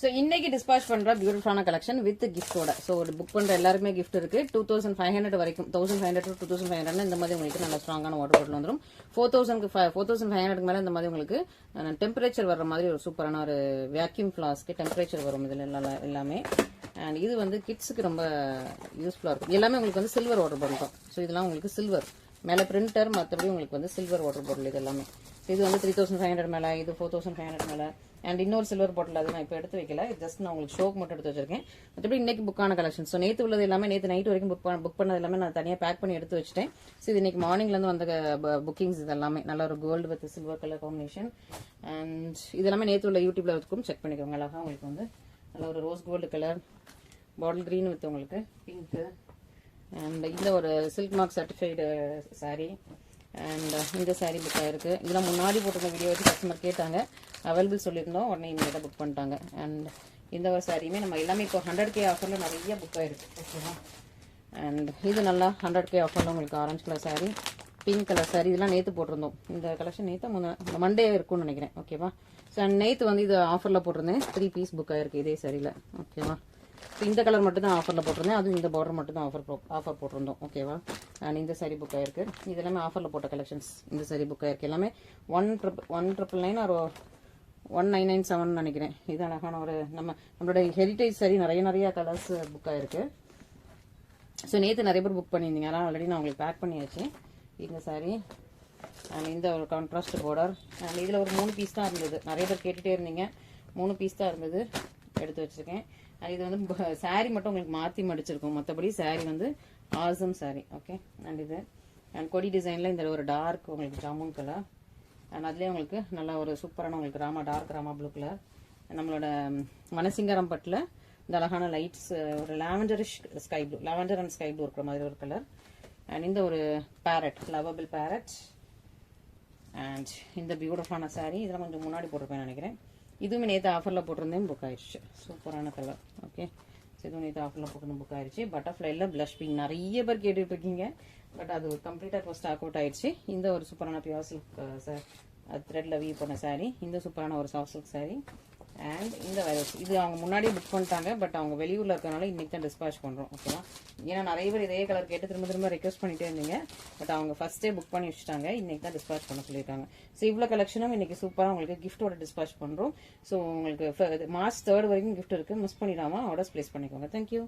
So இன்னைக்கு dispatch பண்ற பியூட்டிஃபுல்லான கலெக்ஷன் வித் கிஃப்டோட. ஸோ ஒரு புக் பண்ற எல்லாருமே கிஃப்ட் இருக்கு. 2500 வரைக்கும் 1500 to 2500 இந்த மாதிரி உங்களுக்கு நல்ல ஸ்ட்ராங்கான வாட்டர் பாட்டில் வந்துடும். 4500 மேல இந்த மாதிரி உங்களுக்கு டெம்பரேச்சர் வர்ற மாதிரி ஒரு சூப்பரான ஒரு வேக்யூம் ஃபிளாஸ்க்கு டெம்பரேச்சர் வரும் இதுல எல்லாமே. அண்ட் இது வந்து கிட்ஸுக்கு ரொம்ப யூஸ்ஃபுல்லா இருக்கும். எல்லாமே உங்களுக்கு வந்து சில்வர் வாட்டர் பாட்டில் தான். ஸோ இதெல்லாம் உங்களுக்கு சில்வர் மேல பிரிண்டர், மற்றபடி உங்களுக்கு வந்து சில்வர் வாட்டர் பாட்டில் இது எல்லாமே. இது வந்து 3500 மேல, இது 4500 மேல. அண்ட் இன்னொரு சில்வர் பாட்டில் அது நான் இப்போ எடுத்து வைக்கல, ஜஸ்ட் நான் உங்களுக்கு ஷோக்கு மட்டும் எடுத்து வச்சிருக்கேன். மற்றபடி இன்னைக்கு புக்கான கலெக்ஷன். ஸோ நேற்று உள்ளது எல்லாமே நேற்று நைட் வரைக்கும் புக் பண்ணது எல்லாமே நான் தனியாக பேக் பண்ணி எடுத்து வச்சிட்டேன். ஸோ இது இன்னைக்கு மார்னிங்லேருந்து வந்த புக்கிங்ஸ் இது எல்லாமே நல்ல ஒரு gold with silver colour combination. And இது எல்லாமே நேற்று உள்ள யூடியூப்ல இருக்கும், செக் பண்ணிக்கோங்க. அழகா உங்களுக்கு வந்து நல்ல ஒரு rose gold colour, bottle green with உங்களுக்கு பிங்க்கு. அண்ட் இந்த ஒரு silk mark certified sari. And இந்த சாரீ புக் ஆயிருக்கு. இதெல்லாம் முன்னாடி போட்டிருந்த வீடியோ வச்சு கஸ்டமர் கேட்டாங்க, அவைலபிள் சொல்லியிருந்தோம், உடனே இமீடியட்டாக புக் பண்ணிட்டாங்க. அண்ட் இந்த ஒரு சாரியுமே நம்ம எல்லாமே இப்போ 100K ஆஃபரில் நிறைய புக் ஆயிருக்கு. ஓகேவா. அண்ட் இது நல்லா 100K ஆஃபரில் உங்களுக்கு orange colour sari, pink colour sari. இதெல்லாம் நேற்று போட்டிருந்தோம். இந்த கலெக்ஷன் நேற்று மண்டே இருக்கும்னு நினைக்கிறேன். ஓகேவா. ஸோ நேற்று வந்து இது ஆஃபரில் போட்டிருந்தேன். 3 பீஸ் புக் ஆயிருக்கு இதே சாரியில். ஓகேவா. இந்த கலர் மட்டும் தான் ஆஃபரில் போட்டிருந்தேன், அதுவும் இந்த பார்டர் மட்டும் தான் ஆஃபர் போட்டிருந்தோம். ஓகேவா. அண்ட் இந்த சாரி புக் ஆயிருக்கு. இது எல்லாமே ஆஃபரில் போட்ட கலெக்ஷன்ஸ். இந்த சாரி புக் ஆயிருக்கு எல்லாமே 1999 ஒரு 1997 நினைக்கிறேன். இது அழகான ஒரு நம்மளோட ஹெரிட்டேஜ் சாரி. நிறைய கலர்ஸ் புக் ஆயிருக்கு. ஸோ நேற்று நிறைய பேர் புக் பண்ணியிருந்தீங்க, அதெல்லாம் ஆல்ரெடி நான் உங்களுக்கு பேக் பண்ணியாச்சு. இந்த சாரி அண்ட் இந்த ஒரு கான்ட்ராஸ்ட் பார்டர். அண்ட் இதில் ஒரு 3 பீஸ் தான் இருந்தது. நிறைய பேர் கேட்டுகிட்டே இருந்தீங்க, 3 பீஸ் தான் இருந்தது, எடுத்து வச்சிருக்கேன். இது வந்து சாரி மட்டும் உங்களுக்கு மாற்றி மடிச்சிருக்கோம், மற்றபடி சாரி வந்து ஆசம் சாரி. ஓகே. அண்ட் இது அண்ட் கொடி டிசைனில் இந்த ஒரு டார்க் உங்களுக்கு ஜாமுன் கலர். அண்ட் அதுலேயே உங்களுக்கு நல்ல ஒரு சூப்பரான உங்களுக்கு டார்க் ராமா ப்ளூ கலர். நம்மளோட மனசிங்கரம் பட்டில் இந்த அழகான லைட்ஸ் ஒரு lavenderish sky blue, lavender and sky blue இருக்கிற மாதிரி ஒரு கலர். அண்ட் இந்த ஒரு பேரட், லவபிள் பேரட். அண்ட் இந்த பியூட்டிஃபுல்லான சாரி. இதெல்லாம் கொஞ்சம் முன்னாடி போட்டிருப்பேன் நினைக்கிறேன். இதுவுமே நேற்று ஆஃபரில் போட்டிருந்தேன், புக் ஆயிடுச்சு. சூப்பரான கலர். ஓகே. இதுவும் நேற்று ஆஃபரில் போட்டு புக் ஆயிடுச்சு. பட்டர்ஃப்ளைல பிளஷ் பிங்க் நிறைய பேர் கேட்டுட்டு இருக்கீங்க, பட் அது கம்ப்ளீட்டாக இப்போ ஸ்டாக் அவுட் ஆயிடுச்சு. இந்த ஒரு சூப்பரான பியூர் சில்க் த்ரெட்ல வீவ் பண்ண சாரி. இந்த சூப்பரான ஒரு சாஃப்ட் சில்க் சாரி. அண்ட் இந்த வைரஸ் இது அவங்க முன்னாடியே புக் பண்ணிட்டாங்க, பட் அவங்க வெளியூர்ல இருக்கனால இன்னைக்கு தான் டிஸ்பாச் பண்றோம். ஓகேவா. ஏன்னா நிறைய பேர் இதே கலர் கேட்டு திரும்ப ரெக்வஸ்ட் பண்ணிட்டே இருந்தீங்க, பட் அவங்க ஃபர்ஸ்டே புக் பண்ணி வச்சுட்டாங்க, இன்னைக்கு தான் டிஸ்பாச் பண்ண சொல்லியிருக்காங்க. ஸோ இவ்வளோ கலெக்ஷனும் இன்னைக்கு சூப்பராக உங்களுக்கு கிஃப்டோட டிஸ்பாச் பண்றோம். ஸோ உங்களுக்கு March 3 வரைக்கும் கிஃப்ட் இருக்கு, மிஸ் பண்ணிடாம ஆர்டர்ஸ் பிளேஸ் பண்ணிக்கோங்க. தேங்க்யூ.